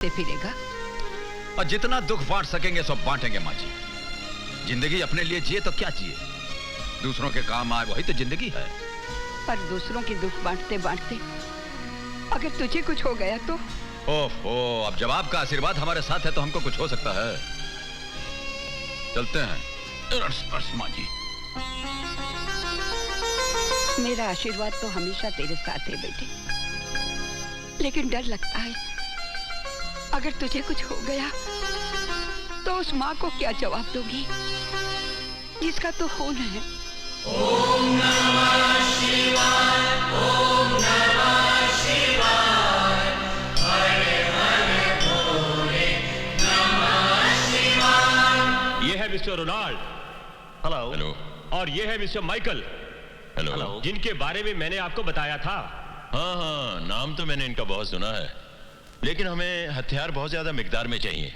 फिरेगा। और जितना दुख बांट सकेंगे सब बांटेंगे माँ जी। जिंदगी अपने लिए जिए तो क्या जिए, दूसरों के काम आए वही तो जिंदगी है। पर दूसरों की दुख बांटते बांटते अगर तुझे कुछ हो गया तो? ओहो, अब जब आपका आशीर्वाद हमारे साथ है तो हमको कुछ हो सकता है। चलते हैं। माँ जी, मेरा आशीर्वाद तो हमेशा तेरे साथ है बेटे, लेकिन डर लगता है अगर तुझे कुछ हो गया तो उस माँ को क्या जवाब दोगी जिसका तो खून है। ओम नमः शिवाय, ओम नमः शिवाय, हरे हरे भोले नमः शिवाय। ये है मिस्टर रोनाल्ड। हेलो। हेलो। और ये है मिस्टर माइकल। हेलो। जिनके बारे में मैंने आपको बताया था। हाँ हाँ, नाम तो मैंने इनका बहुत सुना है, लेकिन हमें हथियार बहुत ज्यादा मिकदार में चाहिए।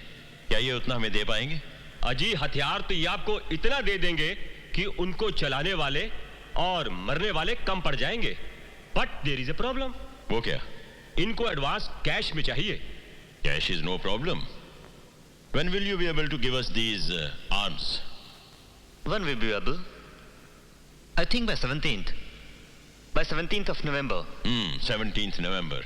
क्या ये उतना हमें दे पाएंगे? अजी, हथियार तो ये आपको इतना दे देंगे कि उनको चलाने वाले और मरने वाले कम पड़ जाएंगे। But there is a problem. वो क्या? इनको एडवांस कैश में चाहिए। Cash is no problem. When will you be able to give us these arms? When will be able? I think by 17th. By 17th of November. 17th November.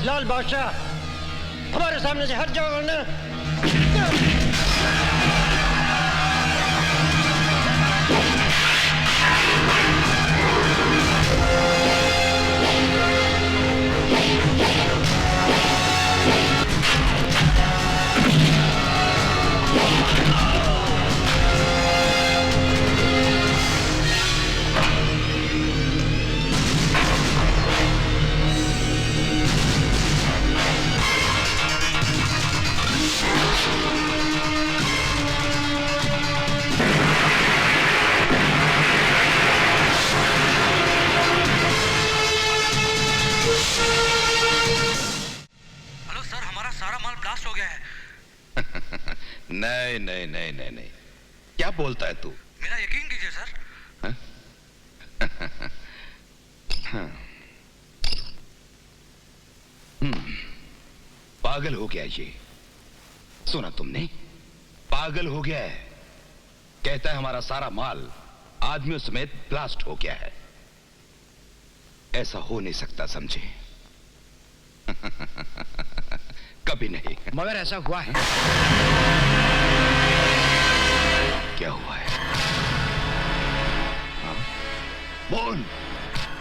लाल बादशाह, हमारे सामने से हट जाओ वरना। नहीं नहीं नहीं नहीं नहीं, क्या बोलता है तू? मेरा यकीन कीजिए सर। पागल हो गया ये। सुना तुमने? पागल हो गया है। कहता है हमारा सारा माल आदमियों समेत ब्लास्ट हो गया है। ऐसा हो नहीं सकता, समझे? कभी नहीं। मगर ऐसा हुआ है। क्या हुआ है? हाँ? बोल।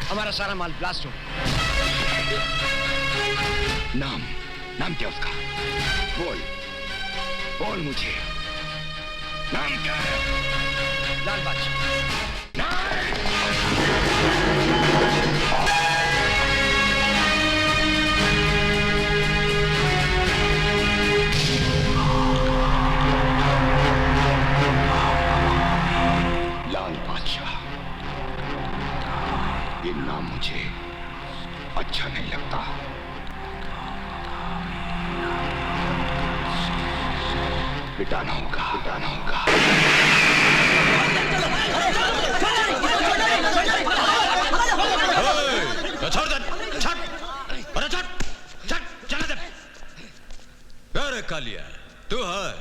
हमारा सारा माल ब्लास्ट हो। नाम नाम क्या उसका? बोल बोल मुझे, नाम क्या है? लाल बादशाह। लाल बादशाह, ये नाम मुझे अच्छा नहीं लगता। मिटाना होगा, मिटाना होगा। छोड़ दे, छट, अरे छट, छट, चला दे। अरे कालिया, तू है?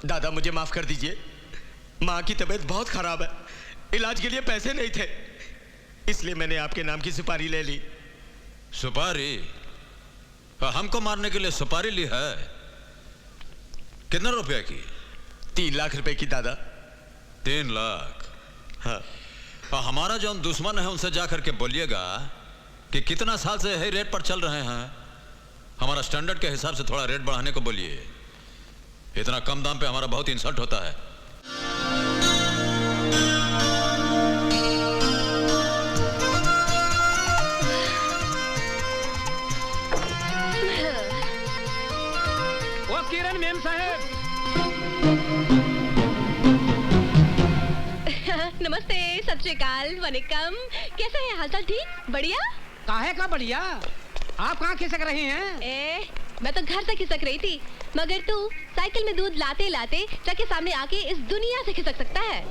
दादा मुझे माफ कर दीजिए, माँ की तबीयत बहुत खराब है, इलाज के लिए पैसे नहीं थे, इसलिए मैंने आपके नाम की सुपारी ले ली। सुपारी? हमको मारने के लिए सुपारी ली है? कितने रुपए की? 3 लाख रुपए की दादा। 3 लाख? हाँ। हमारा जो दुश्मन है उनसे जाकर के बोलिएगा कि कितना साल से यही रेट पर चल रहे हैं, हमारा स्टैंडर्ड के हिसाब से थोड़ा रेट बढ़ाने को बोलिए। इतना कम दाम पे हमारा बहुत इंसल्ट होता है। किरण मेम साहब, नमस्ते, सत श्री अकाल, वनिकम। कैसे हैं? हालचाल ठीक? बढ़िया? काहे का बढ़िया? आप कहाँ खिसक रही हैं? मैं तो घर से खिसक रही थी, मगर तू साइकिल में दूध लाते लाते ट्रक के सामने आके इस दुनिया से खिसक सकता है।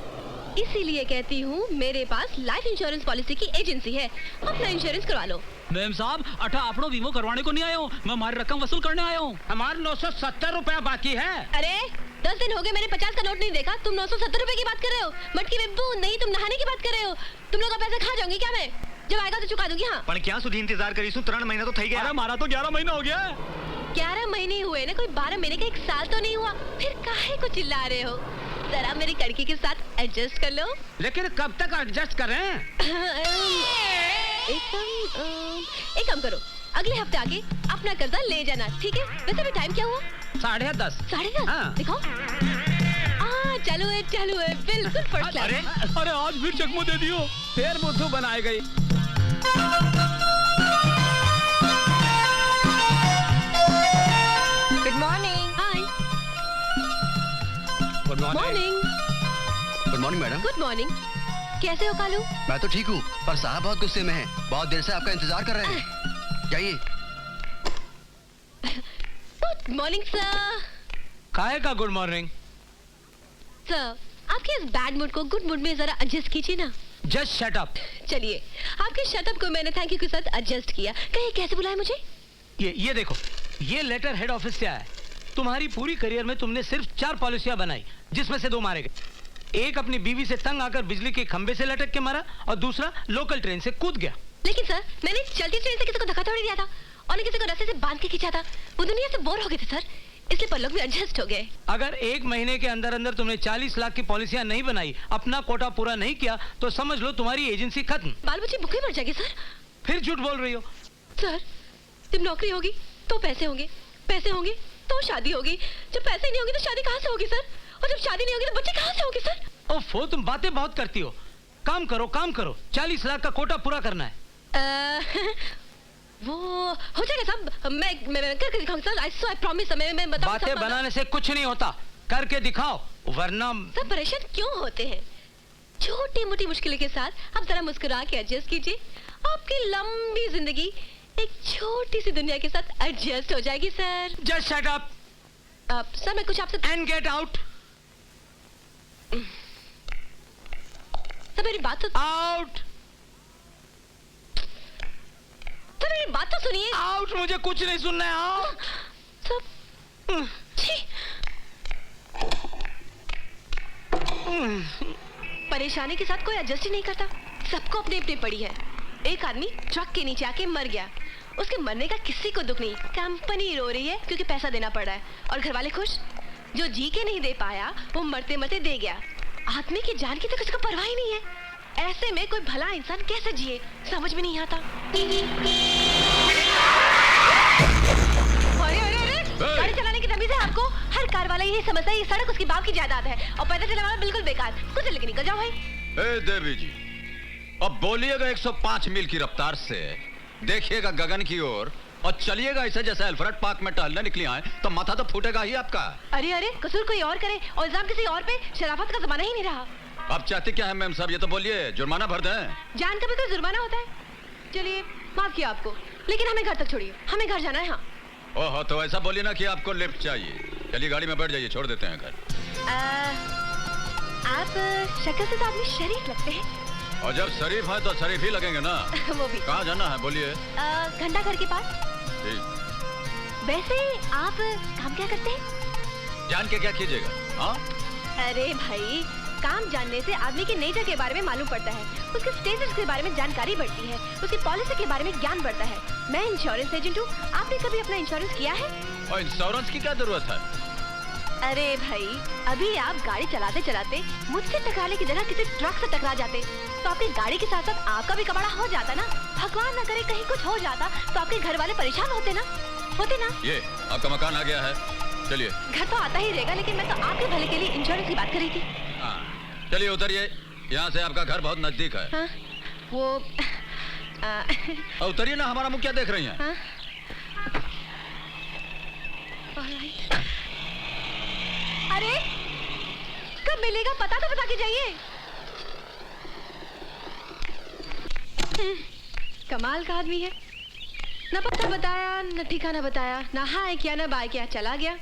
इसीलिए कहती हूँ, मेरे पास लाइफ इंश्योरेंस पॉलिसी की एजेंसी है, अपना इंश्योरेंस करवा लो। मैम साहब, अठा आपनो वीमो करवाने को नहीं आया हूँ, मैं हमारी रकम वसूल करने आया हूँ। हमारे 970 रुपया बाकी है। अरे 10 दिन हो गए, मैंने 50 का नोट नहीं देखा, तुम 970 रुपए की बात कर रहे हो? मटकी में बूंद नहीं, तुम नहाने की बात कर रहे हो? तुम लोग का पैसा खा जाऊंगी क्या मैं? जब आएगा तो चुका दूंगी। हाँ, पण क्या सुधी इंतजार करीशू? 3 महीना तो थई गया। अरे हमारा तो 11 महीना हो गया। 11 महीने हुए ना, कोई 12 महीने का 1 साल तो नहीं हुआ। फिर काहे को चिल्ला रहे हो? जरा मेरी कड़की के साथ एडजस्ट कर लो। लेकिन कब तक एडजस्ट करें? एक काम करो, अगले हफ्ते आके अपना कर्जा ले जाना, ठीक है? वैसे भी टाइम क्या हुआ? 10:30। 10:30? हाँ। दिखाओ। चालू है, बिल्कुल फर्स्ट क्लास। अरे आज फिर चकमो दे दियो, फिर बुद्धू बनाए गई। Good morning. Hi. Good morning. Good morning madam. Good morning. कैसे हो कालू? मैं तो ठीक हूँ, पर साहब बहुत गुस्से में हैं। बहुत देर से आपका इंतजार कर रहे हैं। जाइए। Good morning sir. काहे का गुड मॉर्निंग? सर, आपके इस बैड मूड को गुड मूड में जरा एडजस्ट कीजिए ना। Just shut up. चलिए, आपके शट अप को मैंने थैंक यू के साथ एडजस्ट किया। कहिए कैसे बुलाया मुझे? ये देखो, ये लेटर हेड ऑफिस से आया है। तुम्हारी पूरी करियर में तुमने सिर्फ 4 पॉलिसियां बनाई, जिसमें से 2 मारे गए। एक अपनी बीवी से तंग आकर बिजली के खंबे से लटक के मारा, और दूसरा लोकल ट्रेन से कूद गया। लेकिन सर, मैंने चलती ट्रेन से किसी को धक्का थोड़ी दिया था, और किसी को रस्से से बांध के खींचा था। वो दुनिया से बोर हो गए थे सर, इसलिए पर लोग भी एडजस्ट हो गए। अगर 1 महीने के अंदर अंदर तुमने 40 लाख की पॉलिसियां नहीं बनाई, अपना कोटा पूरा नहीं किया, तो समझ लो तुम्हारी एजेंसी खत्म। बाल बच्चे भूखे मर जाएंगे सर। फिर झूठ बोल रही हो। सर, जब नौकरी होगी तो पैसे होंगे, पैसे होंगे तो शादी होगी। जब पैसे नहीं होंगे तो शादी कहाँ से होगी सर? और जब शादी नहीं होगी तो बच्चे कहाँ से होंगे सर? ओफो, तुम बातें बहुत करती हो। काम करो, काम करो। 40 लाख का कोटा पूरा करना है। वो हो जाएगा साहब, मैं करके दिखाऊंगा सर। I promise. मैं बताऊंगा। बातें बनाने से कुछ नहीं होता, करके दिखाओ, वरना। सब परेशान क्यों होते हैं? छोटी मोटी मुश्किलों के साथ आप जरा मुस्कुरा के एडजस्ट कीजिए। आपकी लंबी जिंदगी एक छोटी सी दुनिया के साथ एडजस्ट हो जाएगी sir. Just shut up. Sir, मैं कुछ आपसे। And get out. सर, मेरी बात तो। आउट। सर, मेरी बात तो सुनिए। आउट। मुझे कुछ नहीं सुनना है। आउट। सब। छी। परेशानी के साथ कोई एडजस्ट ही नहीं करता। सबको अपने अपने पड़ी है। एक आदमी ट्रक के नीचे आके मर गया, उसके मरने का किसी को दुख नहीं। कंपनी रो रही है क्योंकि पैसा देना पड़ रहा है, और घर वाले खुश। जो जी के नहीं दे पाया वो मरते मरते दे गया। आदमी की जान की तो किसी को परवाह ही नहीं है। ऐसे में कोई भला इंसान कैसे जिए, समझ में नहीं आता। गाड़ी चलाने की तमीज है आपको? हर कार वाला यही समझता है ये सड़क उसकी बाप की जायदाद है, और पैदल चलाने वाला बिल्कुल बेकार। कुछ लेके निकल जाओ भाई। ए देवी जी, अब बोलिएगा 105 मील की रफ्तार से, देखिएगा गगन की ओर, और चलिएगा ऐसे जैसे अल्फ्रेड पार्क में टहलने निकली आए, तो माथा तो फूटेगा ही आपका। अरे कसूर कोई और करे और इल्जाम किसी और पे। शराफत का जमाना ही नहीं रहा। अब चाहती क्या है मैम साहब? ये तो बोलिए, जुर्माना भर दें। जान का भी कोई जुर्माना होता है? चलिए, माफ किया आपको, लेकिन हमें घर तक छोड़िए, हमें घर जाना है। हाँ। ओहो, तो ऐसा बोलिए ना कि आपको लिफ्ट चाहिए। चलिए गाड़ी में बैठ जाइए, छोड़ देते हैं घर। आप शक्ल से तो आदमी शरीफ लगते हैं। और जब शरीफ है तो शरीफ ही लगेंगे ना। वो भी। कहाँ जाना है बोलिए? घंटा घर के पास। ठीक। वैसे आप काम क्या करते हैं? जान के क्या कीजिएगा? हाँ? अरे भाई, काम जानने से आदमी की नेचर के बारे में मालूम पड़ता है, उसके स्टेटस के बारे में जानकारी बढ़ती है, उसकी पॉलिसी के बारे में ज्ञान बढ़ता है। मैं इंश्योरेंस एजेंट हूँ। आपने कभी अपना इंश्योरेंस किया है? और इंश्योरेंस की क्या जरूरत है? अरे भाई, अभी आप गाड़ी चलाते चलाते मुझसे टकराने की जगह किसी ट्रक से टकरा जाते, तो आपकी गाड़ी के साथ साथ आपका भी कबाड़ा हो जाता ना। भगवान ना करे कहीं कुछ हो जाता तो आपके घर वाले परेशान होते ना। ये आपका मकान आ गया है, चलिए। घर तो आता ही रहेगा, लेकिन मैं तो आपके भले के लिए इंश्योरेंस की बात कर रही थी। हाँ, चलिए उतरिए, यहाँ से आपका घर बहुत नजदीक है। हाँ, वो उतरिए ना, हमारा मुंह क्या देख रही हैं? हाँ? अरे कब मिलेगा? पता तो बता के जाइए। कमाल का आदमी है, ना पता बताया न ठिकाना बताया, ना हाय क्या ना बाय क्या, चला गया।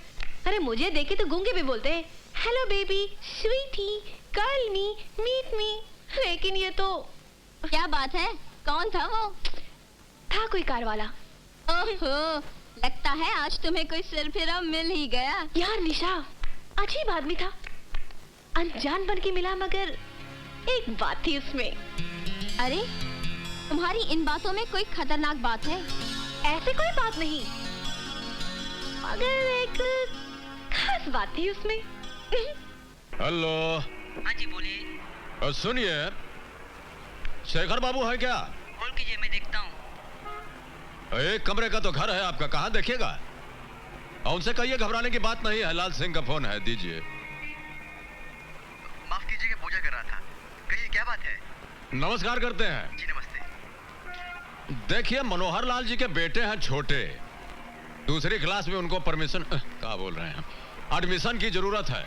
अरे मुझे देखे तो गूंगे भी बोलते हैं, hello baby, sweetie, call me, meet me. लेकिन ये तो क्या बात है, कौन था वो? था कोई कार वाला। ओहो, लगता है आज तुम्हें कोई सिरफिरा मिल ही गया। यार निशा, अजीब आदमी था, अनजान बन के मिला, मगर एक बात थी उसमें। अरे तुम्हारी इन बातों में कोई खतरनाक बात है? ऐसे कोई बात नहीं, मगर एक खास बात थी उसमें। हेलो। हाँ जी बोलिए। सुनिए, शेखर बाबू है क्या? कॉल कीजिए, मैं देखता हूँ। एक कमरे का तो घर है आपका, कहाँ देखिएगा? और उनसे कहिए घबराने की बात नहीं है, लाल सिंह का फोन है, दीजिए। माफ कीजिएगा, पूजा कर रहा था। कहिए क्या बात है? नमस्कार करते हैं। जी नमस्ते। देखिए, मनोहर लाल जी के बेटे हैं छोटे, दूसरी क्लास में उनको परमिशन क्या बोल रहे हैं, एडमिशन की जरूरत है,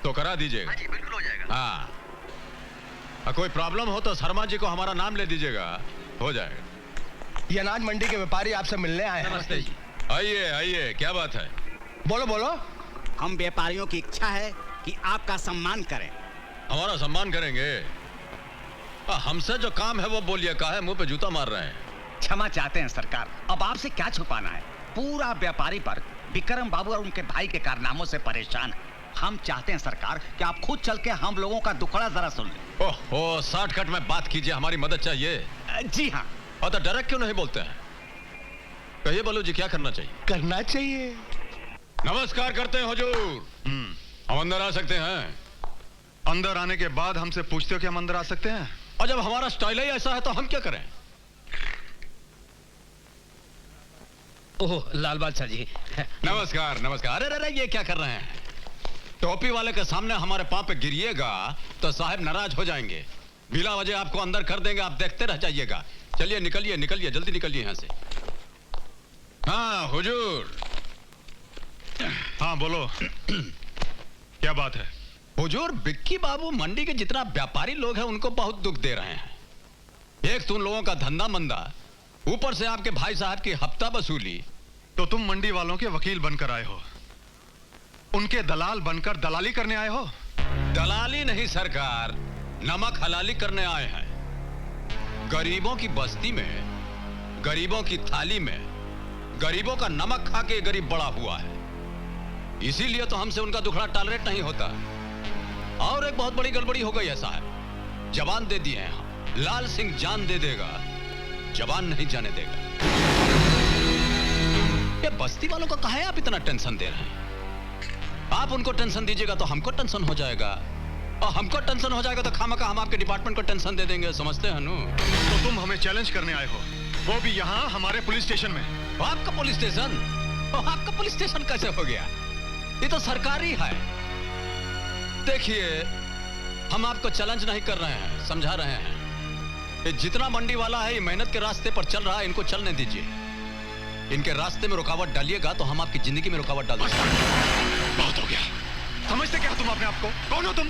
तो करा दीजिएगा। हाँ जी बिल्कुल हो जाएगा। हाँ, कोई प्रॉब्लम हो तो शर्मा जी को हमारा नाम ले दीजिएगा, हो जाएगा। ये अनाज मंडी के व्यापारी आपसे मिलने आए हैं। नमस्ते जी। आइए आइए, क्या बात है? बोलो बोलो। हम व्यापारियों की इच्छा है कि आपका सम्मान करें। हमारा सम्मान करेंगे? हमसे जो काम है वो बोलिए, काहे मुंह पे जूता मार रहे हैं? क्षमा चाहते हैं सरकार, अब आपसे क्या छुपाना है, पूरा व्यापारी वर्ग विक्रम बाबू और उनके भाई के कारनामों से परेशान है। हम चाहते हैं सरकार कि आप खुद चल के हम लोगों का दुखड़ा जरा सुन लें। ओहो, शॉर्टकट में बात कीजिए, हमारी मदद चाहिए। जी हाँ। और तो डायरेक्ट क्यों नहीं बोलते हैं? कहिए बोलो जी, क्या करना चाहिए? करना चाहिए। नमस्कार करते हैं हुजूर। हम अंदर आ सकते हैं? अंदर आने के बाद हमसे पूछते हो कि हम अंदर आ सकते हैं? और जब हमारा स्टाइल ही ऐसा है तो हम क्या करें? ओह लाल बादशाह जी। नमस्कार नमस्कार। अरे अरे ये क्या कर रहे हैं? टोपी वाले के सामने हमारे पांव पे गिरिएगा तो साहब नाराज हो जाएंगे, बिला वजह आपको अंदर कर देंगे, आप देखते रह जाइएगा। चलिए निकलिए निकलिए, जल्दी निकलिए यहाँ से। हाँ हुजूर। हाँ बोलो। क्या बात है? हुजूर, बिक्की बाबू मंडी के जितना व्यापारी लोग हैं उनको बहुत दुख दे रहे हैं। एक तो उन लोगों का धंधा मंदा, ऊपर से आपके भाई साहब की हफ्ता वसूली। तो तुम मंडी वालों के वकील बनकर आए हो, उनके दलाल बनकर दलाली करने आए हो? दलाली नहीं सरकार, नमक हलाली करने आए हैं। गरीबों की बस्ती में, गरीबों की थाली में, गरीबों का नमक खा के गरीब बड़ा हुआ है, इसीलिए तो हमसे उनका दुखड़ा टॉलरेट नहीं होता। और एक बहुत बड़ी गड़बड़ी हो गई है साहब, जबान दे दिए हैं हम, लाल सिंह जान दे देगा, जबान नहीं जाने देगा। ये बस्ती वालों को काहे आप इतना टेंशन दे रहे हैं? आप उनको टेंशन दीजिएगा तो हमको टेंशन हो जाएगा, और हमको टेंशन हो जाएगा तो खामखा हम आपके डिपार्टमेंट को टेंशन दे देंगे, समझते हैं नु? तो तुम हमें चैलेंज करने आए हो, वो भी यहाँ हमारे पुलिस स्टेशन में। आपका पुलिस स्टेशन? आपका पुलिस स्टेशन कैसे हो गया? ये तो सरकारी है। देखिए, हम आपको चैलेंज नहीं कर रहे हैं, समझा रहे हैं। ये जितना मंडी वाला है ये मेहनत के रास्ते पर चल रहा है, इनको चलने दीजिए। इनके रास्ते में रुकावट डालिएगा तो हम आपकी जिंदगी में रुकावट डाल देंगे। बहुत हो गया। समझते क्या तुम अपने आप को? कौन हो तुम?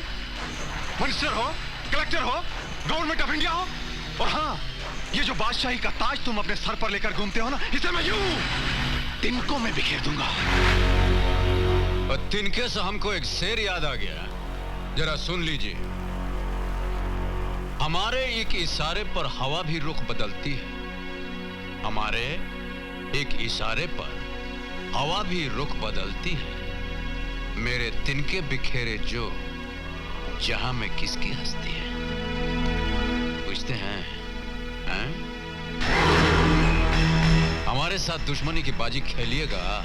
मिनिस्टर हो, कलेक्टर हो, गवर्नमेंट ऑफ इंडिया हो? और हाँ, ये जो बादशाही का ताज तुम अपने सर पर लेकर घूमते हो ना, इसे मैं यूं तिनकों में बिखेर दूंगा। और तिनके से हमको एक शेर याद आ गया, जरा सुन लीजिए। हमारे एक इशारे पर हवा भी रुख बदलती है, हमारे एक इशारे पर हवा भी रुख बदलती है। मेरे तिनके बिखेरे जो, जहां में किसकी हस्ती है? पूछते हैं, हैं? हमारे साथ दुश्मनी की बाजी खेलिएगा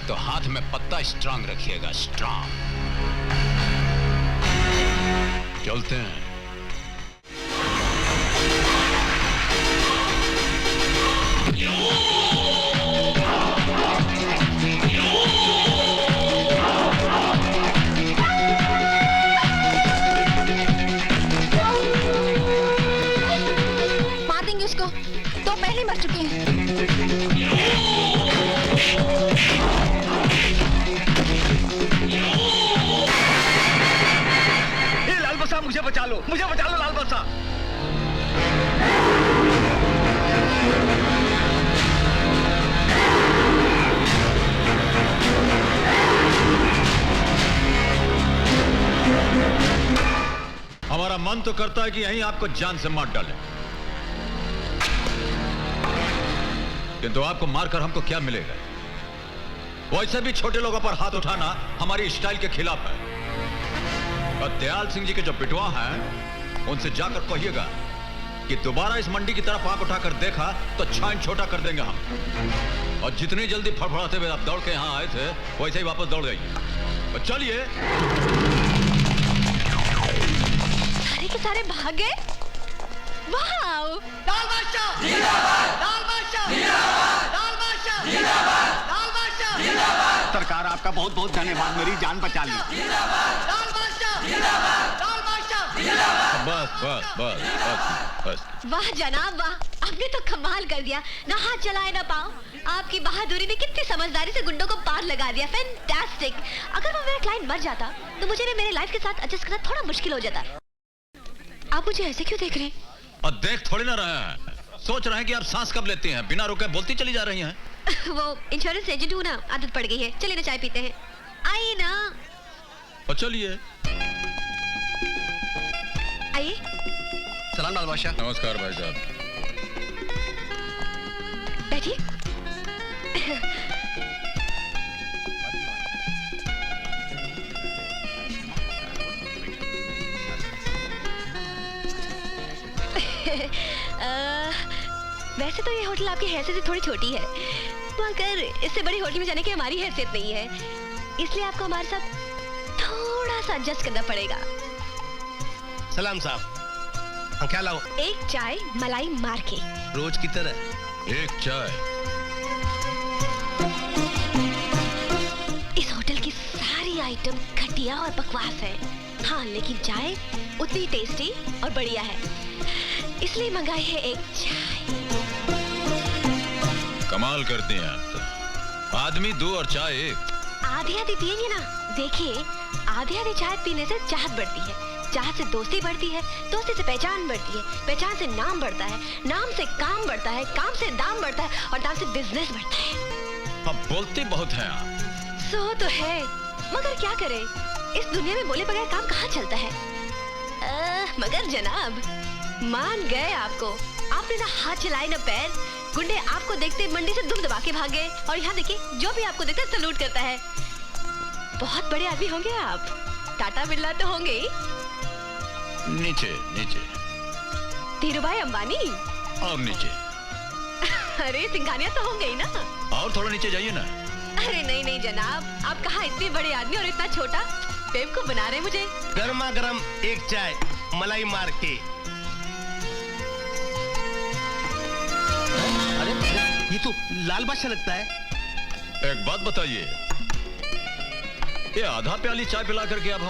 तो हाथ में पत्ता स्ट्रांग रखिएगा, स्ट्रांग। चलते हैं। मार देंगे उसको, तो पहले मर चुके हैं। लाल बसा, मुझे बचा लो लाल बसा। हमारा मन तो करता है कि यहीं आपको जान से मार डालें, किंतु आपको मारकर हमको क्या मिलेगा? वैसे भी छोटे लोगों पर हाथ उठाना हमारी स्टाइल के खिलाफ है। और दयाल सिंह जी के जो बिटवा हैं, उनसे जाकर कहिएगा कि दोबारा इस मंडी की तरफ आंख उठाकर देखा तो छान छोटा कर देंगे हम। और जितनी जल्दी फड़फड़ाते हुए आप दौड़ के यहां आए थे, वैसे ही वापस दौड़ गई। तो चलिए। सारे के सारे भाग गए। वाह! दाल बादशाह जिंदाबाद, दाल बादशाह जिंदाबाद, दाल बादशाह जिंदाबाद, दाल बादशाह जिंदाबाद। सरकार आपका बहुत बहुत धन्यवाद, मेरी जान बचा ली। जिंदाबाद, दाल बादशाह जिंदाबाद, दाल बादशाह जिंदाबाद। बस बस बस बस बस। वाह जनाब वाह, आपने तो कमाल कर दिया। ना हाथ चलाए ना पाँव। आपकी बहादुरी ने कितनी समझदारी से गुंडों को पार लगा दिया। फैंटास्टिक। अगर वो मेरा क्लाइंट मर जाता तो मुझे भी मेरे लाइफ के साथ एडजस्ट करना थोड़ा मुश्किल हो जाता। आप मुझे ऐसे क्यों देख रहे हैं? और देख थोड़ी ना रहे हैं, सोच रहे हैं कि आप सांस कब लेती हैं, बिना रुके बोलती चली जा रही हैं। वो इंश्योरेंस एजेंट हूँ ना, आदत पड़ गई है। चलिए ना चाय पीते हैं। आइए ना। और चलिए। आइए। सलाम लाल बादशाह। नमस्कार भाई साहब। बैठिए। वैसे तो ये होटल आपकी हैसियत से थोड़ी छोटी है, मगर इससे बड़ी होटल में जाने की हमारी हैसियत नहीं है, इसलिए आपको हमारे साथ थोड़ा सा एडजस्ट करना पड़ेगा। सलाम साहब, हम क्या लाओ? एक चाय मलाई मार के। रोज की तरह। एक चाय। इस होटल की सारी आइटम घटिया और बकवास है, हाँ लेकिन चाय उतनी टेस्टी और बढ़िया है, इसलिए मंगाई है एक चाय। कमाल करती हैं आप तो। आदमी दो और चाय एक। आधी आधी पिएंगे ना। देखिए, आधी आधी चाय पीने से चाहत बढ़ती है, चाहत से दोस्ती बढ़ती है, दोस्ती से पहचान बढ़ती है, पहचान से नाम बढ़ता है, नाम से काम बढ़ता है, काम से दाम बढ़ता है और दाम से बिजनेस बढ़ता है। अब बोलती बहुत हैं आप। सो तो है, मगर क्या करें, इस दुनिया में बोले बगैर काम कहाँ चलता है। मगर जनाब, मान गए आपको। आपने ना हाथ चलाए ना पैर। गुंडे आपको देखते मंडी से दुम दबा के भाग गए, और यहाँ देखिए, जो भी आपको देखता है सलूट करता है। बहुत बड़े आदमी होंगे आप, टाटा बिरला तो होंगे ही। नीचे नीचे। धीरूभाई अंबानी। और नीचे। अरे सिंघानिया तो होंगे ही ना। और थोड़ा नीचे जाइए ना। अरे नहीं नहीं जनाब, आप कहाँ इतने बड़े आदमी और इतना छोटा। बेवकूफ बना रहे मुझे। गर्मा गर्म एक चाय मलाई मार के। अरे ये तो लाल बादशाह लगता है। एक बात बताइए, ये आधा प्याली चाय पिला करके अब